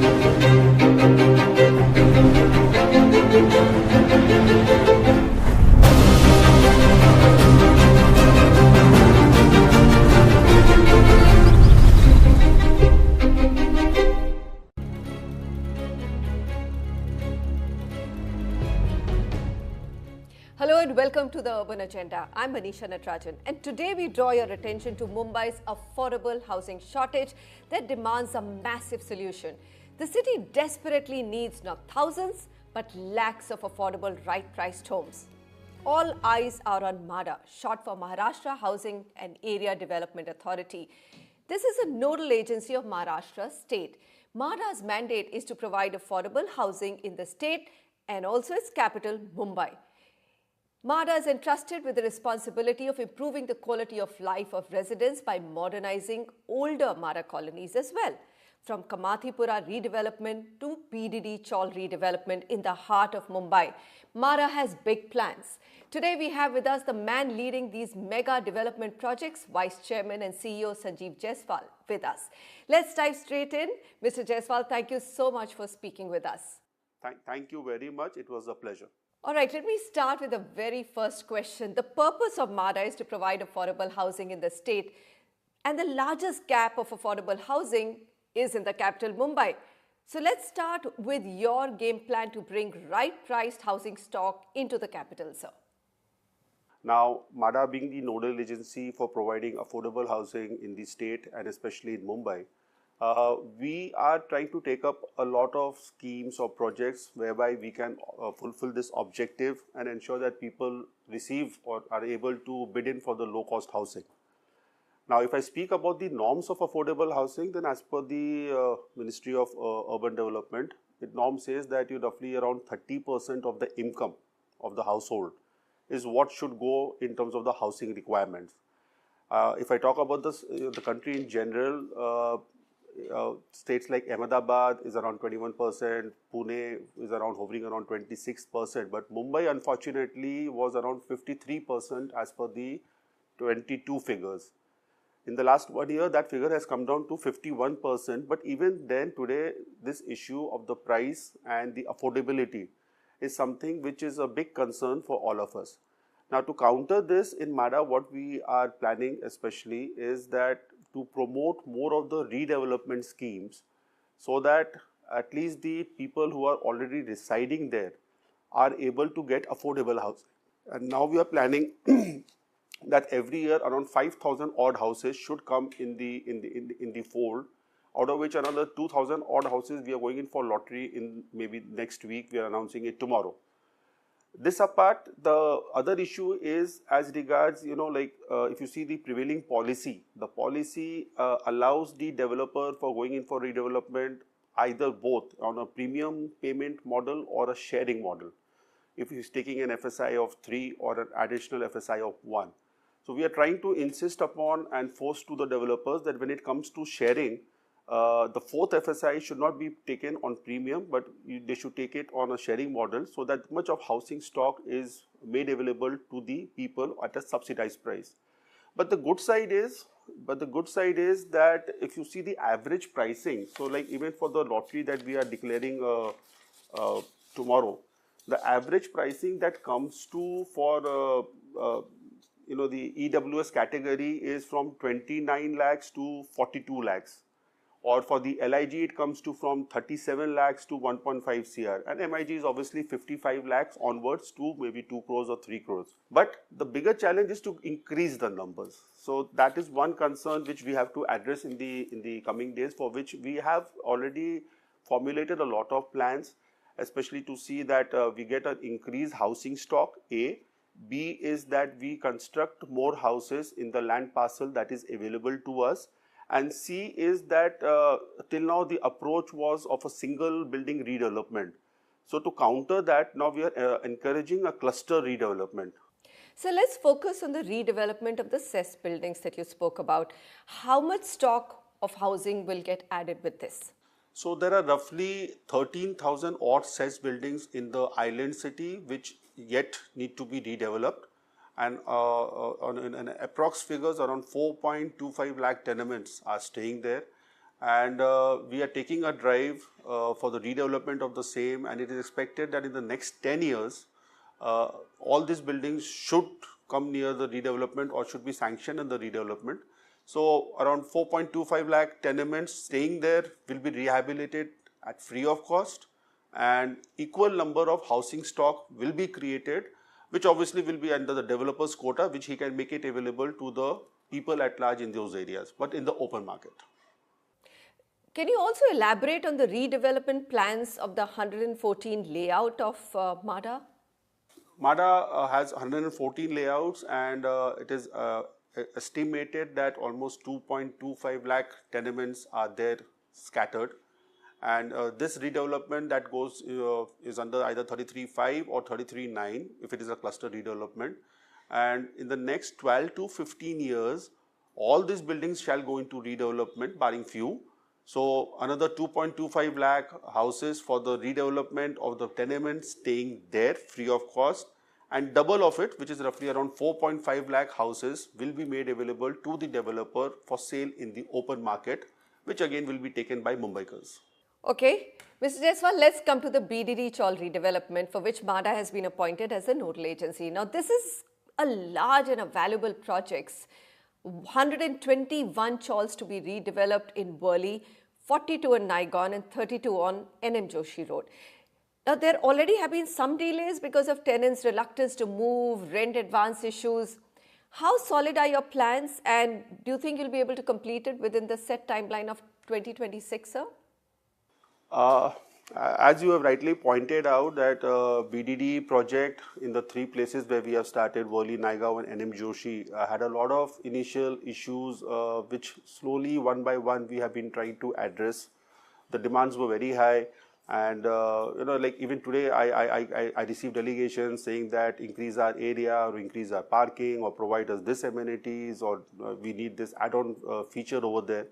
Hello and welcome to the Urban Agenda. I'm Manisha Natarajan, and today we draw your attention to Mumbai's affordable housing shortage that demands a massive solution. The city desperately needs not thousands but lakhs of affordable right-priced homes. All eyes are on Mhada, short for Maharashtra Housing and Area Development Authority. This is a nodal agency of Maharashtra state. Mhada's mandate is to provide affordable housing in the state and also its capital, Mumbai. Mhada is entrusted with the responsibility of improving the quality of life of residents by modernizing older Mhada colonies as well, from Kamathipura redevelopment to BDD Chawl redevelopment in the heart of Mumbai. Mhada has big plans. Today we have with us the man leading these mega development projects, Vice Chairman and CEO Sanjeev Jaiswal with us. Let's dive straight in. Mr. Jaiswal, thank you so much for speaking with us. Thank you very much. It was a pleasure. All right, let me start with the very first question. The purpose of Mhada is to provide affordable housing in the state, and the largest gap of affordable housing is in the capital, Mumbai. So let's start with your game plan to bring right-priced housing stock into the capital, sir. Now, Mhada being the nodal agency for providing affordable housing in the state and especially in Mumbai, we are trying to take up a lot of schemes or projects whereby we can fulfill this objective and ensure that people receive or are able to bid in for the low-cost housing. Now, if I speak about the norms of affordable housing, then as per the Ministry of Urban Development, the norm says that roughly around 30% of the income of the household is what should go in terms of the housing requirements. If I talk about this, the country in general, states like Ahmedabad is around 21%, Pune is around hovering around 26%, but Mumbai unfortunately was around 53% as per the 22 figures. In the last 1 year, that figure has come down to 51%, but even then today, this issue of the price and the affordability is something which is a big concern for all of us. Now, to counter this in Mhada, what we are planning especially is that to promote more of the redevelopment schemes so that at least the people who are already residing there are able to get affordable housing. And now we are planning that every year around 5,000 odd houses should come in the fold, out of which another 2,000 odd houses we are going in for lottery in maybe next week. We are announcing it tomorrow. This apart, the other issue is as regards, if you see the prevailing policy, the policy allows the developer for going in for redevelopment either both on a premium payment model or a sharing model. If he's taking an FSI of 3 or an additional FSI of 1. So we are trying to insist upon and force to the developers that when it comes to sharing, the fourth FSI should not be taken on premium, but they should take it on a sharing model so that much of housing stock is made available to the people at a subsidized price. But the good side is that if you see the average pricing, so like even for the lottery that we are declaring tomorrow, the average pricing that comes to for the EWS category is from 29 lakhs to 42 lakhs. Or for the LIG, it comes to from 37 lakhs to 1.5 CR. And MIG is obviously 55 lakhs onwards to maybe 2 crores or 3 crores. But the bigger challenge is to increase the numbers. So that is one concern which we have to address in the coming days, for which we have already formulated a lot of plans, especially to see that we get an increased housing stock, A. B is that we construct more houses in the land parcel that is available to us. And C is that till now the approach was of a single building redevelopment. So to counter that, now we are encouraging a cluster redevelopment. So let's focus on the redevelopment of the cess buildings that you spoke about. How much stock of housing will get added with this? So there are roughly 13,000 odd cess buildings in the island city which yet need to be redeveloped. And on approx figures, around 4.25 lakh tenements are staying there. and we are taking a drive for the redevelopment of the same, and it is expected that in the next 10 years, all these buildings should come near the redevelopment or should be sanctioned in the redevelopment. So around 4.25 lakh tenements staying there will be rehabilitated at free of cost, and equal number of housing stock will be created, which obviously will be under the developer's quota, which he can make it available to the people at large in those areas, but in the open market. Can you also elaborate on the redevelopment plans of the 114 layout of Mhada? Mhada has 114 layouts, and it is estimated that almost 2.25 lakh tenements are there scattered. And this redevelopment that goes is under either 33.5 or 33.9 if it is a cluster redevelopment. And in the next 12 to 15 years, all these buildings shall go into redevelopment, barring few. So another 2.25 lakh houses for the redevelopment of the tenements staying there free of cost, and double of it, which is roughly around 4.5 lakh houses, will be made available to the developer for sale in the open market, which again will be taken by Mumbaikars. Okay, Mr. Jaiswal, let's come to the BDD Chawl redevelopment, for which Mhada has been appointed as a nodal agency. Now, this is a large and a valuable project. 121 chawls to be redeveloped in Worli, 42 in Naigaon and 32 on NM Joshi Road. Now, there already have been some delays because of tenants' reluctance to move, rent advance issues. How solid are your plans, and do you think you'll be able to complete it within the set timeline of 2026, sir? As you have rightly pointed out, that BDD project in the three places where we have started, Worli, Naigaon and NM Joshi, had a lot of initial issues which slowly, one by one, we have been trying to address. The demands were very high, and like even today, I received delegations saying that increase our area or increase our parking or provide us this amenities, or we need this add-on feature over there.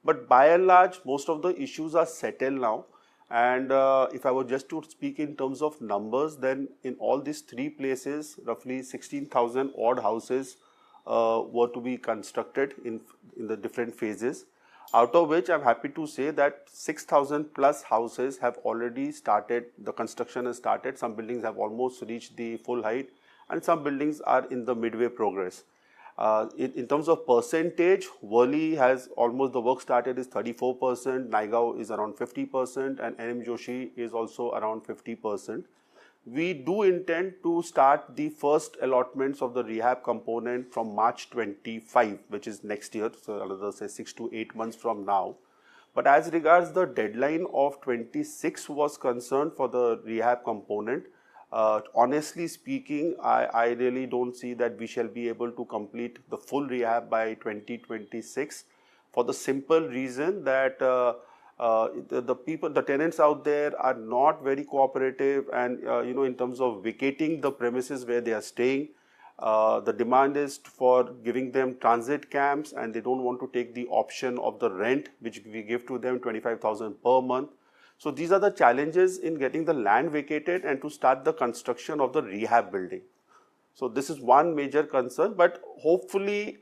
But by and large, most of the issues are settled now. And if I were just to speak in terms of numbers, then in all these three places, roughly 16,000 odd houses were to be constructed in the different phases. Out of which I'm happy to say that 6,000 plus houses have already started, the construction has started. Some buildings have almost reached the full height, and some buildings are in the midway progress. In terms of percentage, Worli has almost, the work started is 34%, Naigaon is around 50%, and NM Joshi is also around 50%. We do intend to start the first allotments of the rehab component from March 25, which is next year, so another say 6 to 8 months from now. But as regards the deadline of 26 was concerned for the rehab component, honestly speaking, I really don't see that we shall be able to complete the full rehab by 2026, for the simple reason that the tenants out there are not very cooperative, and in terms of vacating the premises where they are staying, the demand is for giving them transit camps, and they don't want to take the option of the rent which we give to them, 25,000 per month. So these are the challenges in getting the land vacated and to start the construction of the rehab building. So this is one major concern, but hopefully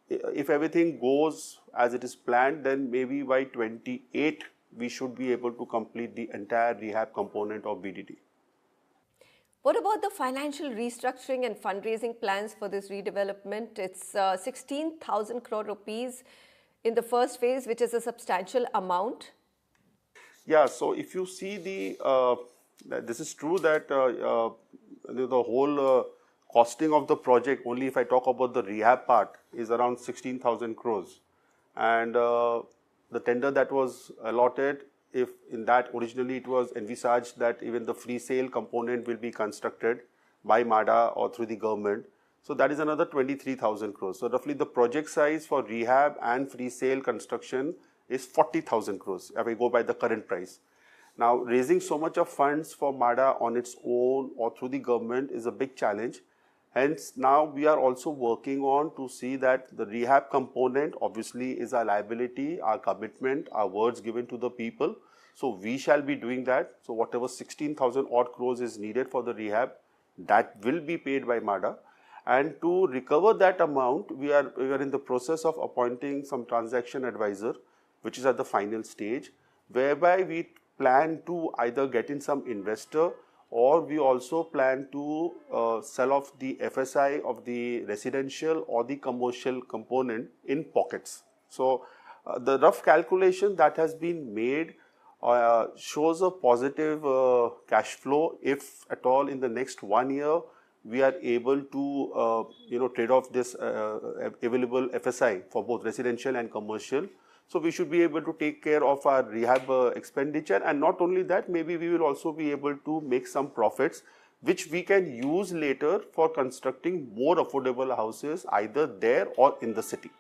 if everything goes as it is planned, then maybe by 28 we should be able to complete the entire rehab component of BDD. What about the financial restructuring and fundraising plans for this redevelopment? It's 16,000 crore rupees in the first phase, which is a substantial amount. Yeah, so if you see this is true that the whole costing of the project, only if I talk about the rehab part, is around 16,000 crores. And the tender that was allotted, if in that originally it was envisaged that even the free sale component will be constructed by Mhada or through the government. So that is another 23,000 crores. So roughly the project size for rehab and free sale construction is 40,000 crores if I go by the current price. Now, raising so much of funds for Mhada on its own or through the government is a big challenge. Hence, now we are also working on to see that the rehab component obviously is our liability, our commitment, our words given to the people. So we shall be doing that. So whatever 16,000 odd crores is needed for the rehab, that will be paid by Mhada. And to recover that amount, we are in the process of appointing some transaction advisor, which is at the final stage, whereby we plan to either get in some investor, or we also plan to sell off the FSI of the residential or the commercial component in pockets. So the rough calculation that has been made shows a positive cash flow if at all in the next 1 year we are able to trade off this available FSI for both residential and commercial. So we should be able to take care of our rehab expenditure, and not only that, maybe we will also be able to make some profits which we can use later for constructing more affordable houses either there or in the city.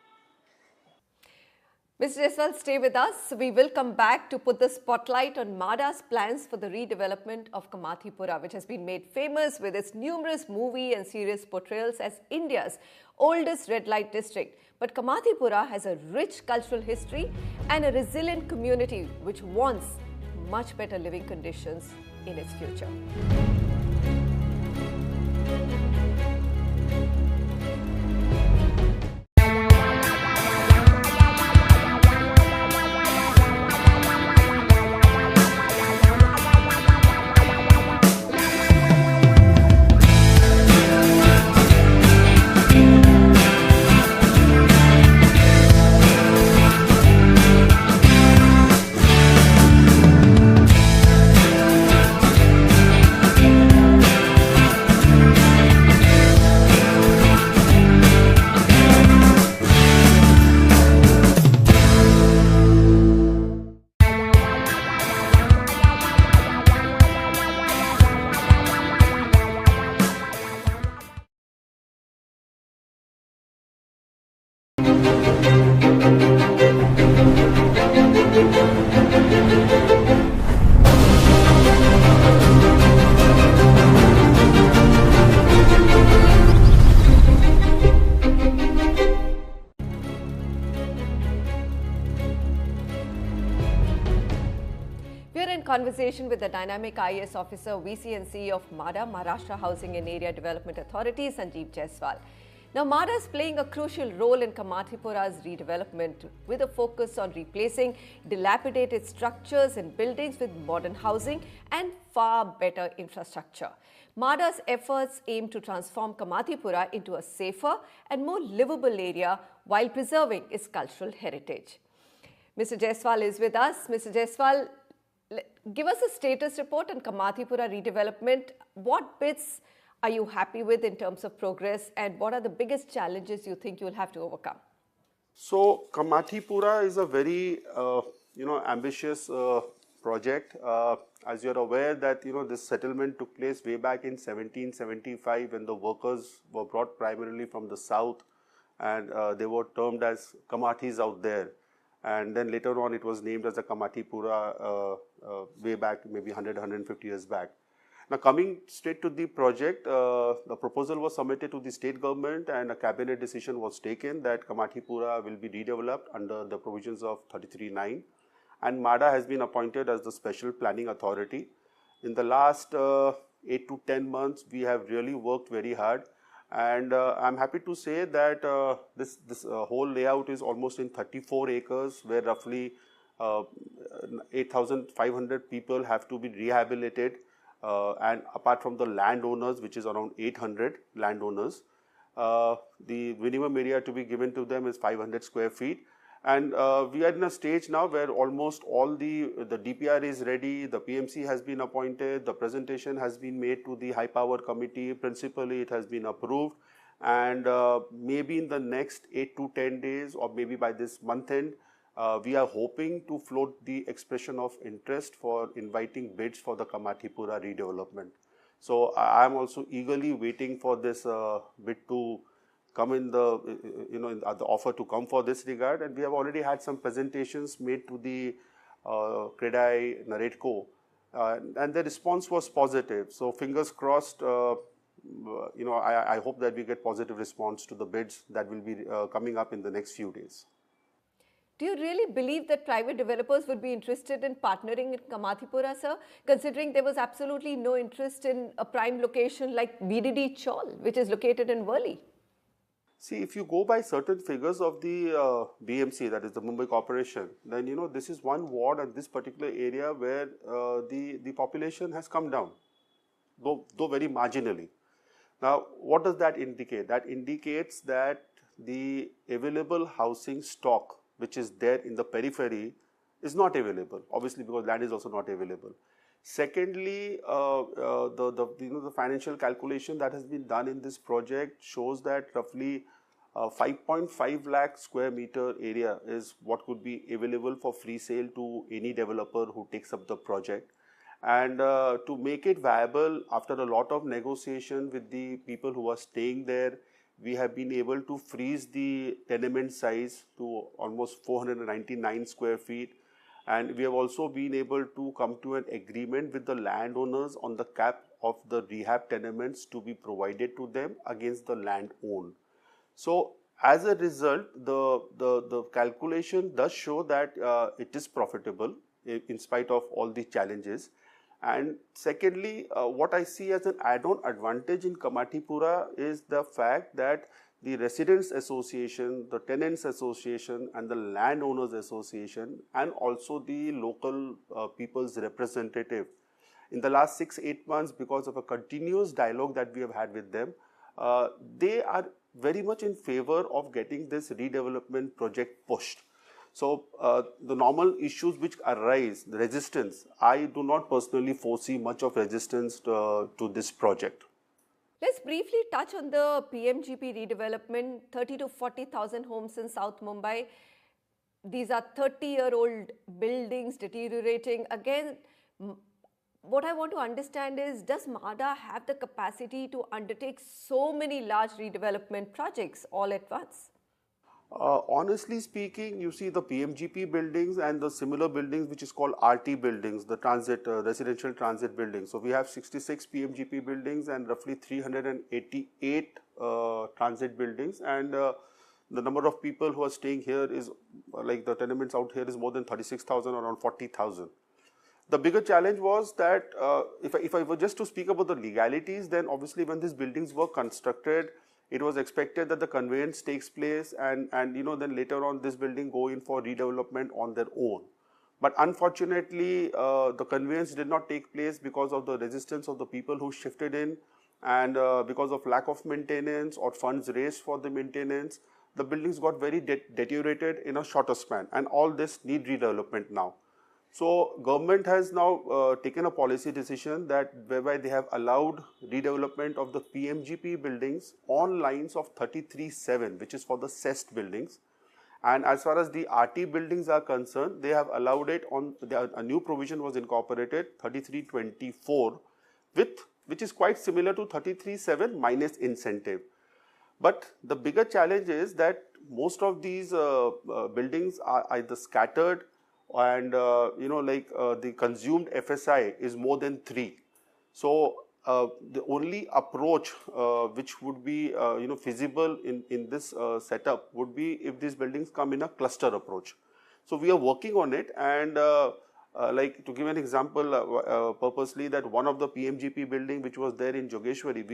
Mr. Jaiswal, stay with us. We will come back to put the spotlight on Mhada's plans for the redevelopment of Kamathipura, which has been made famous with its numerous movie and series portrayals as India's oldest red light district. But Kamathipura has a rich cultural history and a resilient community which wants much better living conditions in its future. Conversation with the dynamic IAS officer, VC and CEO of Mhada, Maharashtra Housing and Area Development Authority, Sanjeev Jaiswal. Now, Mhada is playing a crucial role in Kamathipura's redevelopment with a focus on replacing dilapidated structures and buildings with modern housing and far better infrastructure. Mhada's efforts aim to transform Kamathipura into a safer and more livable area while preserving its cultural heritage. Mr. Jaiswal is with us. Mr. Jaiswal, give us a status report on Kamathipura redevelopment. What bits are you happy with in terms of progress, and what are the biggest challenges you think you'll have to overcome? So Kamathipura is a very ambitious project. As you're aware that this settlement took place way back in 1775 when the workers were brought primarily from the south, and they were termed as Kamathis out there. And then later on, it was named as the Kamathipura way back, maybe 100, 150 years back. Now, coming straight to the project, the proposal was submitted to the state government, and a cabinet decision was taken that Kamathipura will be redeveloped under the provisions of 33(9). And Mhada has been appointed as the special planning authority. In the last 8 to 10 months, we have really worked very hard. And I'm happy to say that this whole layout is almost in 34 acres, where roughly 8,500 people have to be rehabilitated. And apart from the landowners, which is around 800 landowners, the minimum area to be given to them is 500 square feet. And we are in a stage now where almost all the DPR is ready, the PMC has been appointed, the presentation has been made to the high power committee, principally it has been approved, and maybe in the next 8 to 10 days or maybe by this month end, we are hoping to float the expression of interest for inviting bids for the Kamathipura redevelopment. So I am also eagerly waiting for this bid to come in the the offer to come for this regard, and we have already had some presentations made to the CREDAI Naredco, and the response was positive. So fingers crossed. I hope that we get positive response to the bids that will be coming up in the next few days. Do you really believe that private developers would be interested in partnering in Kamathipura, sir, considering there was absolutely no interest in a prime location like BDD Chawl, which is located in Worli? See, if you go by certain figures of the BMC, that is the Mumbai Corporation, then this is one ward and this particular area where the population has come down, though very marginally. Now, what does that indicate? That indicates that the available housing stock which is there in the periphery is not available, obviously because land is also not available. Secondly, the financial calculation that has been done in this project shows that roughly 5.5 lakh square meter area is what could be available for free sale to any developer who takes up the project. And to make it viable, after a lot of negotiation with the people who are staying there, we have been able to freeze the tenement size to almost 499 square feet. And we have also been able to come to an agreement with the landowners on the cap of the rehab tenements to be provided to them against the land owned. So as a result, the calculation does show that it is profitable in spite of all the challenges. And secondly, what I see as an add-on advantage in Kamathipura is the fact that the Residents Association, the Tenants Association and the Landowners Association and also the local people's representative, in the last 6-8 months, because of a continuous dialogue that we have had with them, they are very much in favor of getting this redevelopment project pushed. So the normal issues which arise, the resistance, I do not personally foresee much of resistance to this project. Let's briefly touch on the PMGP redevelopment, 30 to 40,000 homes in South Mumbai. These are 30-year-old buildings deteriorating. Again, what I want to understand is, does Mhada have the capacity to undertake so many large redevelopment projects all at once? Honestly speaking, you see the PMGP buildings and the similar buildings which is called RT buildings, the residential transit buildings. So we have 66 PMGP buildings and roughly 388 transit buildings, and the number of people who are staying here is, like the tenements out here is more than 36,000, around 40,000. The bigger challenge was that if I were just to speak about the legalities, then obviously when these buildings were constructed, it was expected that the conveyance takes place and then later on this building go in for redevelopment on their own. But unfortunately, the conveyance did not take place because of the resistance of the people who shifted in, and because of lack of maintenance or funds raised for the maintenance, the buildings got very deteriorated in a shorter span, and all this need redevelopment now. So government has now taken a policy decision that whereby they have allowed redevelopment of the PMGP buildings on lines of 33/7, which is for the CEST buildings. And as far as the RT buildings are concerned, they have allowed it on, a new provision was incorporated, 33/24, which is quite similar to 33/7 minus incentive. But the bigger challenge is that most of these buildings are either scattered, and the consumed FSI is more than 3. So the only approach which would be feasible in this setup would be if these buildings come in a cluster approach. So we are working on it, and like to give an example purposely, that one of the PMGP building which was there in Jogeshwari,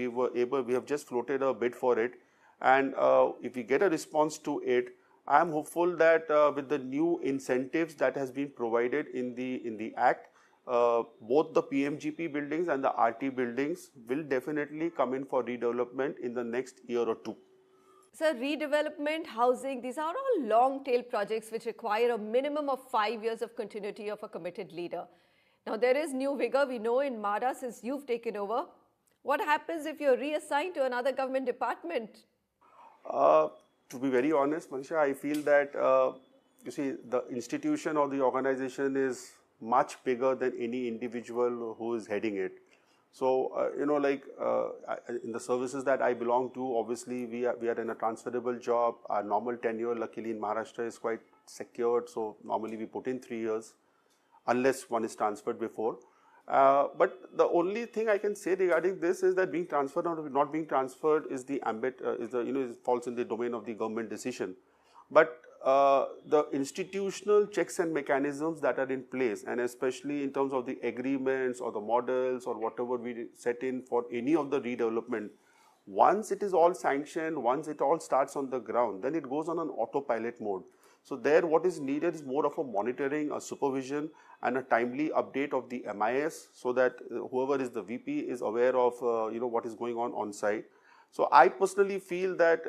we have just floated a bid for it, and if we get a response to it, I am hopeful that with the new incentives that has been provided in the Act, both the PMGP buildings and the RT buildings will definitely come in for redevelopment in the next year or two. So redevelopment, housing, these are all long tail projects which require a minimum of 5 years of continuity of a committed leader. Now there is new vigor, we know, in Mhada since you've taken over. What happens if you're reassigned to another government department? To be very honest, Manisha, I feel that, you see, the institution or the organization is much bigger than any individual who is heading it. So, in the services that I belong to, obviously, we are in a transferable job. Our normal tenure, luckily, in Maharashtra is quite secured. So, normally we put in 3 years, unless one is transferred before. But the only thing I can say regarding this is that being transferred or not being transferred is the ambit, falls in the domain of the government decision. But the institutional checks and mechanisms that are in place, and especially in terms of the agreements or the models or whatever we set in for any of the redevelopment, Once it is all sanctioned, once it all starts on the ground, then it goes on an autopilot mode. So there what is needed is more of a monitoring, a supervision and a timely update of the MIS, so that whoever is the VP is aware of what is going on site. So I personally feel that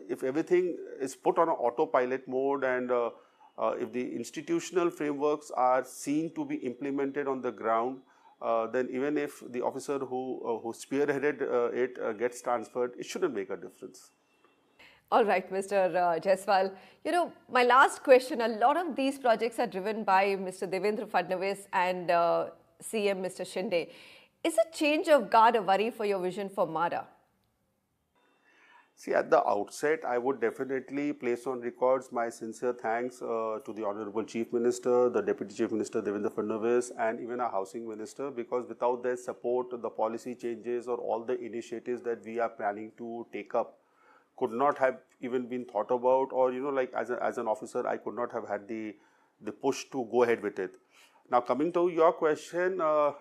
if everything is put on an autopilot mode, and if the institutional frameworks are seen to be implemented on the ground, then even if the officer who spearheaded it gets transferred, it shouldn't make a difference. All right, Mr. Jaiswal. My last question, a lot of these projects are driven by Mr. Devendra Fadnavis and CM Mr. Shinde. Is a change of guard a worry for your vision for Mhada? See, at the outset, I would definitely place on records my sincere thanks to the Honorable Chief Minister, the Deputy Chief Minister Devendra Fadnavis, and even our Housing Minister, because without their support, the policy changes or all the initiatives that we are planning to take up could not have even been thought about, or as an officer, I could not have had the push to go ahead with it. Now, coming to your question,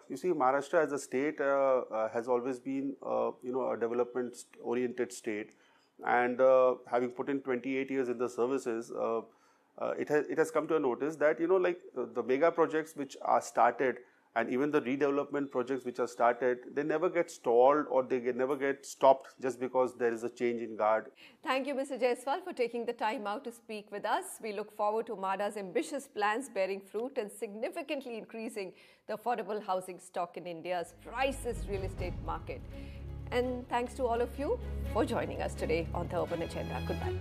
you see, Maharashtra as a state has always been a development-oriented state, and having put in 28 years in the services, it has come to a notice that the mega projects which are started, and even the redevelopment projects which are started, they never get stalled or they never get stopped just because there is a change in guard. Thank you, Mr. Jaiswal, for taking the time out to speak with us. We look forward to Mhada's ambitious plans bearing fruit and significantly increasing the affordable housing stock in India's priceless real estate market. And thanks to all of you for joining us today on the Urban Agenda. Goodbye.